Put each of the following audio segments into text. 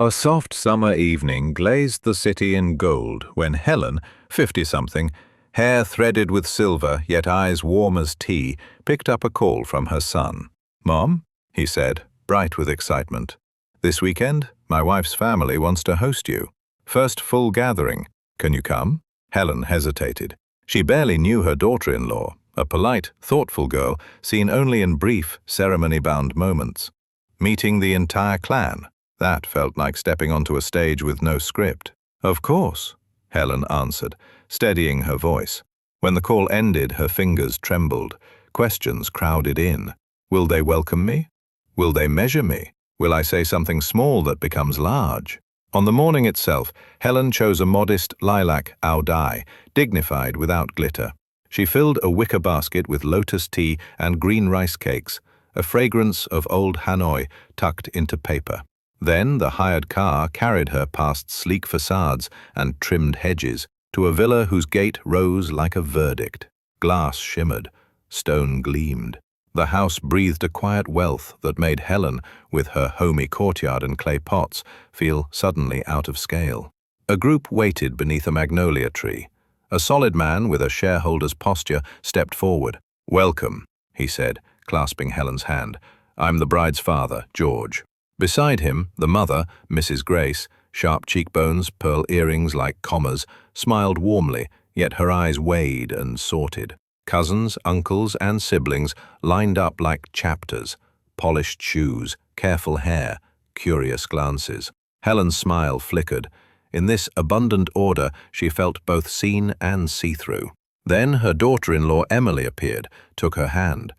A soft summer evening glazed the city in gold when Helen, 50-something, hair threaded with silver yet eyes warm as tea, picked up a call from her son. "Mom," he said, bright with excitement. "This weekend, my wife's family wants to host you. First full gathering. Can you come?" Helen hesitated. She barely knew her daughter-in-law, a polite, thoughtful girl seen only in brief, ceremony-bound moments. Meeting the entire clan. That felt like stepping onto a stage with no script. "Of course," Helen answered, steadying her voice. When the call ended, her fingers trembled. Questions crowded in. Will they welcome me? Will they measure me? Will I say something small that becomes large? On the morning itself, Helen chose a modest lilac au dai, dignified without glitter. She filled a wicker basket with lotus tea and green rice cakes, a fragrance of old Hanoi tucked into paper. Then the hired car carried her past sleek facades and trimmed hedges to a villa whose gate rose like a verdict. Glass shimmered, stone gleamed. The house breathed a quiet wealth that made Helen, with her homey courtyard and clay pots, feel suddenly out of scale. A group waited beneath a magnolia tree. A solid man with a shareholder's posture stepped forward. "Welcome," he said, clasping Helen's hand. "I'm the bride's father, George." Beside him, the mother, Mrs. Grace, sharp cheekbones, pearl earrings like commas, smiled warmly, yet her eyes weighed and sorted. Cousins, uncles, and siblings lined up like chapters, polished shoes, careful hair, curious glances. Helen's smile flickered. In this abundant order, she felt both seen and see-through. Then her daughter-in-law Emily appeared, took her hand.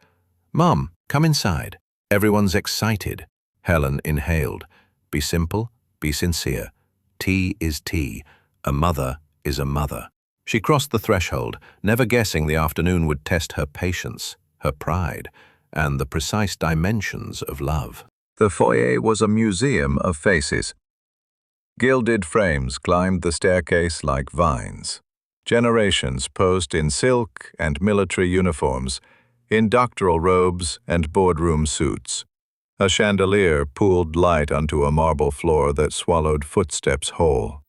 "Mom, come inside. Everyone's excited." Helen inhaled. "Be simple, be sincere. Tea is tea. A mother is a mother." She crossed the threshold, never guessing the afternoon would test her patience, her pride, and the precise dimensions of love. The foyer was a museum of faces. Gilded frames climbed the staircase like vines. Generations posed in silk and military uniforms, in doctoral robes and boardroom suits. A chandelier pooled light onto a marble floor that swallowed footsteps whole.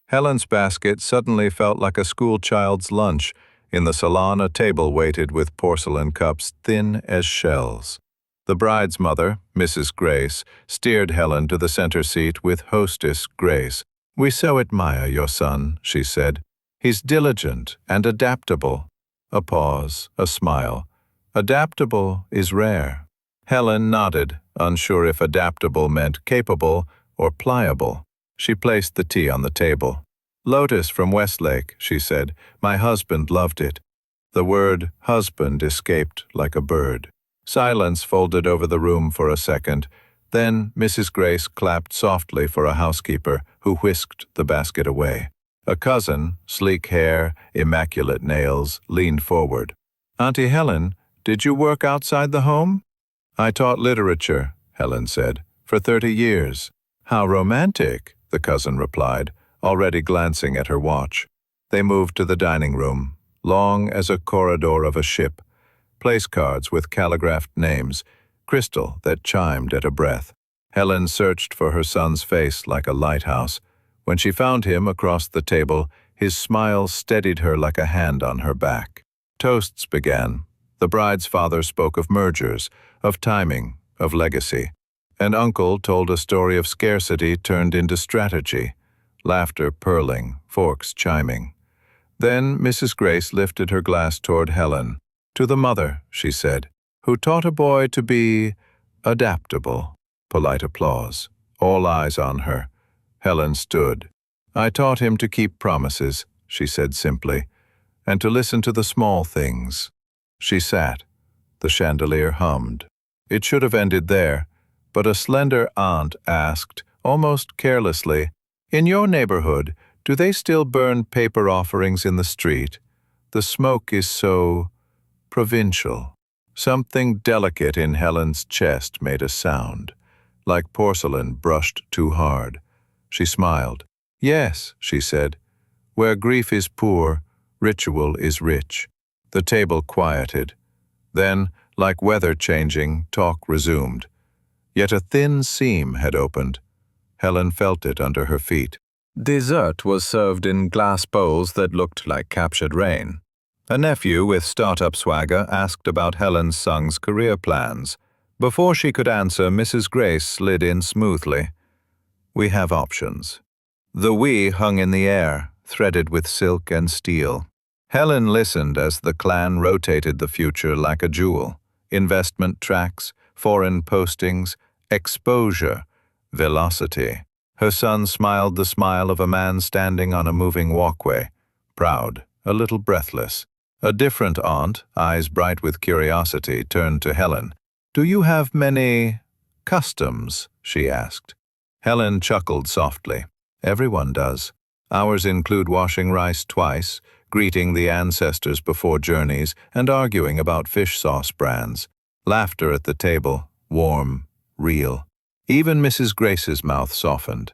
Helen's basket suddenly felt like a schoolchild's lunch. In the salon, a table waited with porcelain cups thin as shells. The bride's mother, Mrs. Grace, steered Helen to the center seat with hostess grace. "We so admire your son," she said. "He's diligent and adaptable." A pause, a smile. "Adaptable is rare." Helen nodded, unsure if adaptable meant capable or pliable. She placed the tea on the table. "Lotus from Westlake," she said. "My husband loved it." The word husband escaped like a bird. Silence folded over the room for a second. Then Mrs. Grace clapped softly for a housekeeper who whisked the basket away. A cousin, sleek hair, immaculate nails, leaned forward. "Auntie Helen, did you work outside the home?" "I taught literature," Helen said, "for 30 years. "How romantic," the cousin replied, already glancing at her watch. They moved to the dining room, long as a corridor of a ship, place cards with calligraphed names, crystal that chimed at a breath. Helen searched for her son's face like a lighthouse. When she found him across the table, his smile steadied her like a hand on her back. Toasts began. The bride's father spoke of mergers, of timing, of legacy. An uncle told a story of scarcity turned into strategy, laughter purling, forks chiming. Then Mrs. Grace lifted her glass toward Helen. "To the mother," she said, "who taught a boy to be adaptable." Polite applause. All eyes on her. Helen stood. "I taught him to keep promises," she said simply, "and to listen to the small things." She sat. The chandelier hummed. It should have ended there, but a slender aunt asked, almost carelessly, "In your neighborhood, do they still burn paper offerings in the street? The smoke is so provincial." Something delicate in Helen's chest made a sound, like porcelain brushed too hard. She smiled. "Yes," she said, "where grief is poor, ritual is rich." The table quieted. Then, like weather changing, talk resumed. Yet a thin seam had opened. Helen felt it under her feet. Dessert was served in glass bowls that looked like captured rain. A nephew with startup swagger asked about Helen's son's career plans. Before she could answer, Mrs. Grace slid in smoothly. "We have options." The "we" hung in the air, threaded with silk and steel. Helen listened as the clan rotated the future like a jewel. Investment tracks, foreign postings, exposure, velocity. Her son smiled the smile of a man standing on a moving walkway, proud, a little breathless. A different aunt, eyes bright with curiosity, turned to Helen. "Do you have many customs?" she asked. Helen chuckled softly. "Everyone does. Ours include washing rice twice, greeting the ancestors before journeys, and arguing about fish sauce brands. Laughter at the table, warm, real. Even Mrs. Grace's mouth softened.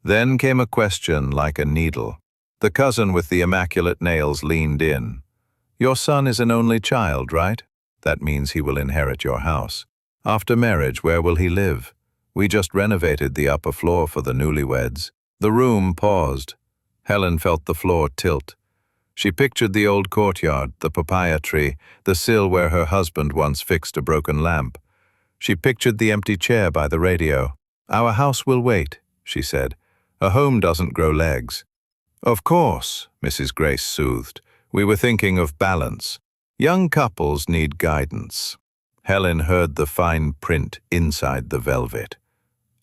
Then came a question like a needle. The cousin with the immaculate nails leaned in. "Your son is an only child, right? That means he will inherit your house. After marriage, where will he live? We just renovated the upper floor for the newlyweds." The room paused. Helen felt the floor tilt. She pictured the old courtyard, the papaya tree, the sill where her husband once fixed a broken lamp. She pictured the empty chair by the radio. "Our house will wait," she said. "A home doesn't grow legs." "Of course," Mrs. Grace soothed. "We were thinking of balance. Young couples need guidance." Helen heard the fine print inside the velvet.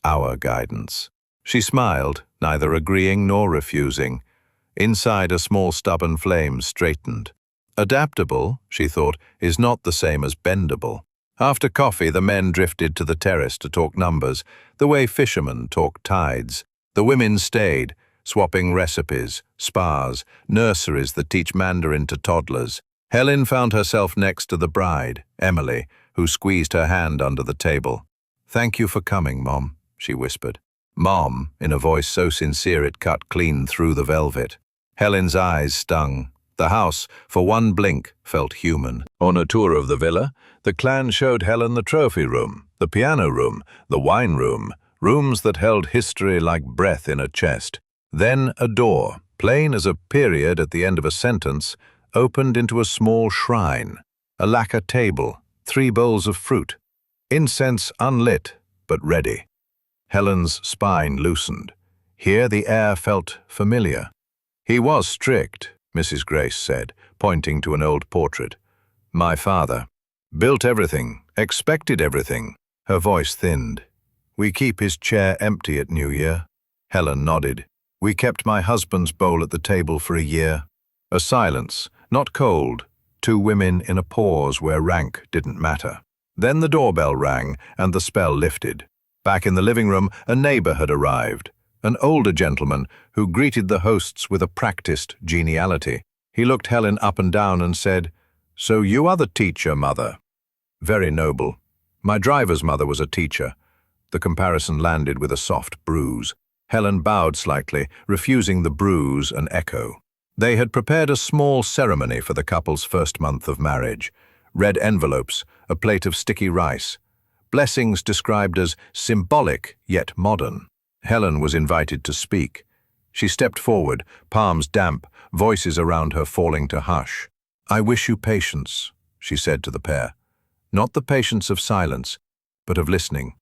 Our guidance. She smiled, neither agreeing nor refusing. Inside, a small stubborn flame straightened. Adaptable, she thought, is not the same as bendable. After coffee, the men drifted to the terrace to talk numbers, the way fishermen talk tides. The women stayed, swapping recipes, spas, nurseries that teach Mandarin to toddlers. Helen found herself next to the bride, Emily, who squeezed her hand under the table. "Thank you for coming, Mom," she whispered. "Mom," in a voice so sincere it cut clean through the velvet. Helen's eyes stung. The house, for one blink, felt human. On a tour of the villa, the clan showed Helen the trophy room, the piano room, the wine room, rooms that held history like breath in a chest. Then a door, plain as a period at the end of a sentence, opened into a small shrine, a lacquer table, 3 bowls of fruit, incense unlit but ready. Helen's spine loosened. Here the air felt familiar. "He was strict," Mrs. Grace said, pointing to an old portrait. "My father. Built everything, expected everything." Her voice thinned. "We keep his chair empty at New Year." Helen nodded. "We kept my husband's bowl at the table for a year." A silence, not cold, 2 women in a pause where rank didn't matter. Then the doorbell rang and the spell lifted. Back in the living room, a neighbor had arrived, an older gentleman who greeted the hosts with a practiced geniality. He looked Helen up and down and said, "So you are the teacher, Mother." Very noble. My driver's mother was a teacher. The comparison landed with a soft bruise. Helen bowed slightly, refusing the bruise an echo. They had prepared a small ceremony for the couple's first month of marriage. Red envelopes, a plate of sticky rice. Blessings described as symbolic yet modern. Helen was invited to speak. She stepped forward, palms damp, voices around her falling to hush. "I wish you patience," she said to the pair. "Not the patience of silence, but of listening.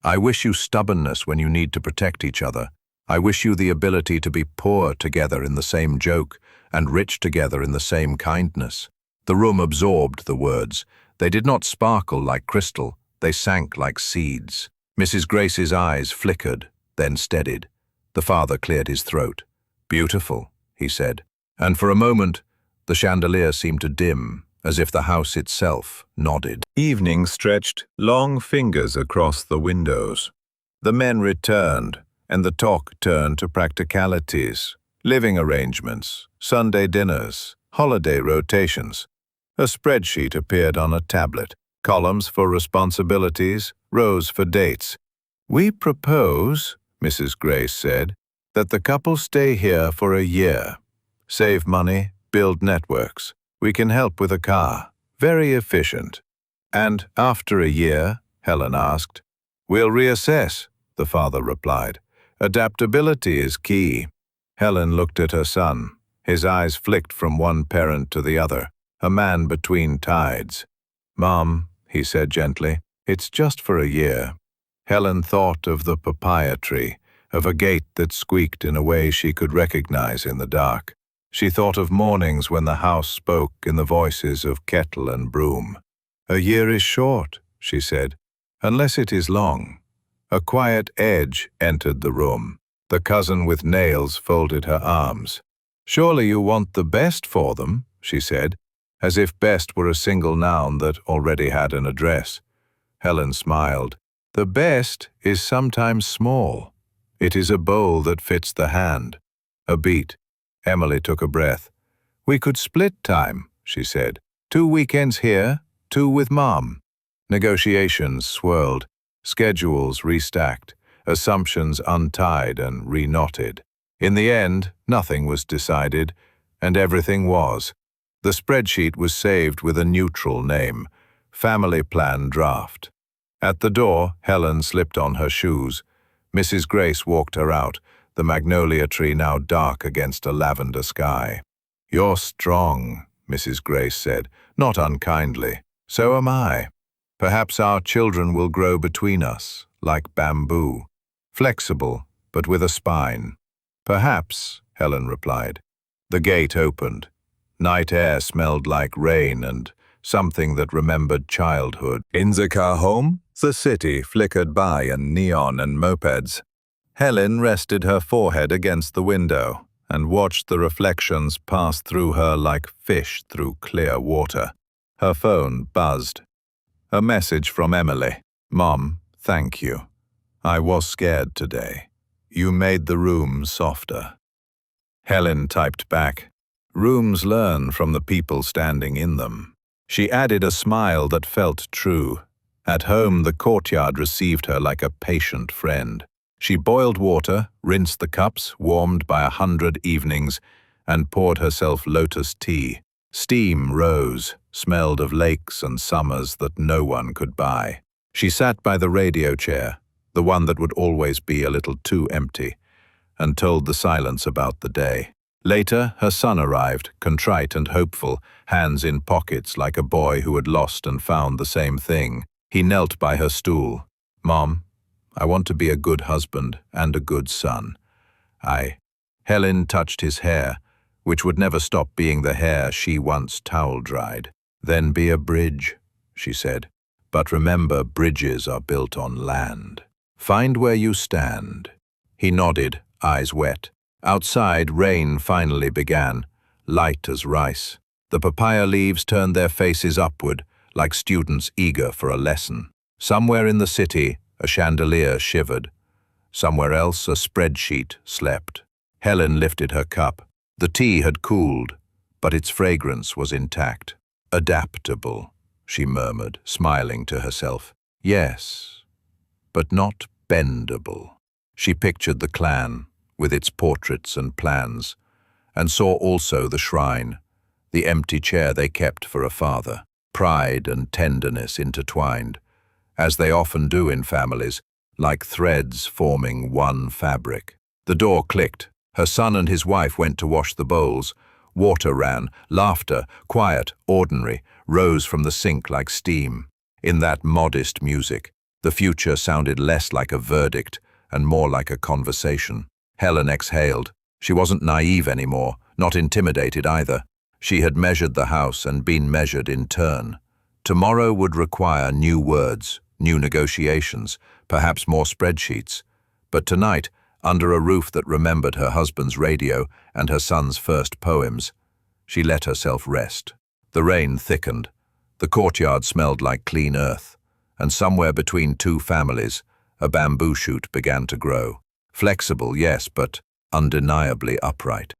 I wish you stubbornness when you need to protect each other. I wish you the ability to be poor together in the same joke and rich together in the same kindness." The room absorbed the words. They did not sparkle like crystal, they sank like seeds. Mrs. Grace's eyes flickered, then steadied. The father cleared his throat. "Beautiful," he said. And for a moment, the chandelier seemed to dim, as if the house itself nodded. Evening stretched long fingers across the windows. The men returned, and the talk turned to practicalities. Living arrangements, Sunday dinners, holiday rotations. A spreadsheet appeared on a tablet. Columns for responsibilities, rows for dates. "We propose," Mrs. Grace said, "that the couple stay here for a year. Save money, build networks. We can help with a car. Very efficient." "And after a year," Helen asked. "We'll reassess," the father replied. Adaptability is key. Helen looked at her son. His eyes flicked from one parent to the other, a man between tides. Mom, he said gently, it's just for a year. Helen thought of the papaya tree, of a gate that squeaked in a way she could recognize in the dark. She thought of mornings when the house spoke in the voices of kettle and broom. A year is short, she said, unless it is long. A quiet edge entered the room. The cousin with nails folded her arms. Surely you want the best for them, she said, as if best were a single noun that already had an address. Helen smiled. The best is sometimes small. It is a bowl that fits the hand. A beat. Emily took a breath. We could split time, she said. 2 weekends here, 2 with Mom. Negotiations swirled, schedules restacked, assumptions untied and reknotted. In the end, nothing was decided, and everything was. The spreadsheet was saved with a neutral name, Family Plan Draft. At the door, Helen slipped on her shoes. Mrs. Grace walked her out, the magnolia tree now dark against a lavender sky. You're strong, Mrs. Grace said, not unkindly. So am I. Perhaps our children will grow between us, like bamboo, flexible, but with a spine. Perhaps, Helen replied. The gate opened. Night air smelled like rain and something that remembered childhood. In the car home, the city flickered by in neon and mopeds. Helen rested her forehead against the window and watched the reflections pass through her like fish through clear water. Her phone buzzed. A message from Emily. Mom, thank you. I was scared today. You made the room softer. Helen typed back. Rooms learn from the people standing in them. She added a smile that felt true. At home, the courtyard received her like a patient friend. She boiled water, rinsed the cups, warmed by 100 evenings, and poured herself lotus tea. Steam rose, smelled of lakes and summers that no one could buy. She sat by the radio chair, the one that would always be a little too empty, and told the silence about the day. Later, her son arrived, contrite and hopeful, hands in pockets like a boy who had lost and found the same thing. He knelt by her stool. Mom, I want to be a good husband and a good son. Helen touched his hair, which would never stop being the hair she once towel-dried. Then be a bridge, she said. But remember, bridges are built on land. Find where you stand. He nodded, eyes wet. Outside, rain finally began, light as rice. The papaya leaves turned their faces upward, like students eager for a lesson. Somewhere in the city, a chandelier shivered. Somewhere else, a spreadsheet slept. Helen lifted her cup. The tea had cooled, but its fragrance was intact. Adaptable, she murmured, smiling to herself. Yes, but not bendable. She pictured the clan, with its portraits and plans, and saw also the shrine, the empty chair they kept for a father. Pride and tenderness intertwined, as they often do in families, like threads forming one fabric. The door clicked. Her son and his wife went to wash the bowls. Water ran, laughter, quiet, ordinary, rose from the sink like steam. In that modest music, the future sounded less like a verdict and more like a conversation. Helen exhaled. She wasn't naive anymore, not intimidated either. She had measured the house and been measured in turn. Tomorrow would require new words, new negotiations, perhaps more spreadsheets. But tonight, under a roof that remembered her husband's radio and her son's first poems, she let herself rest. The rain thickened. The courtyard smelled like clean earth. And somewhere between two families, a bamboo shoot began to grow. Flexible, yes, but undeniably upright.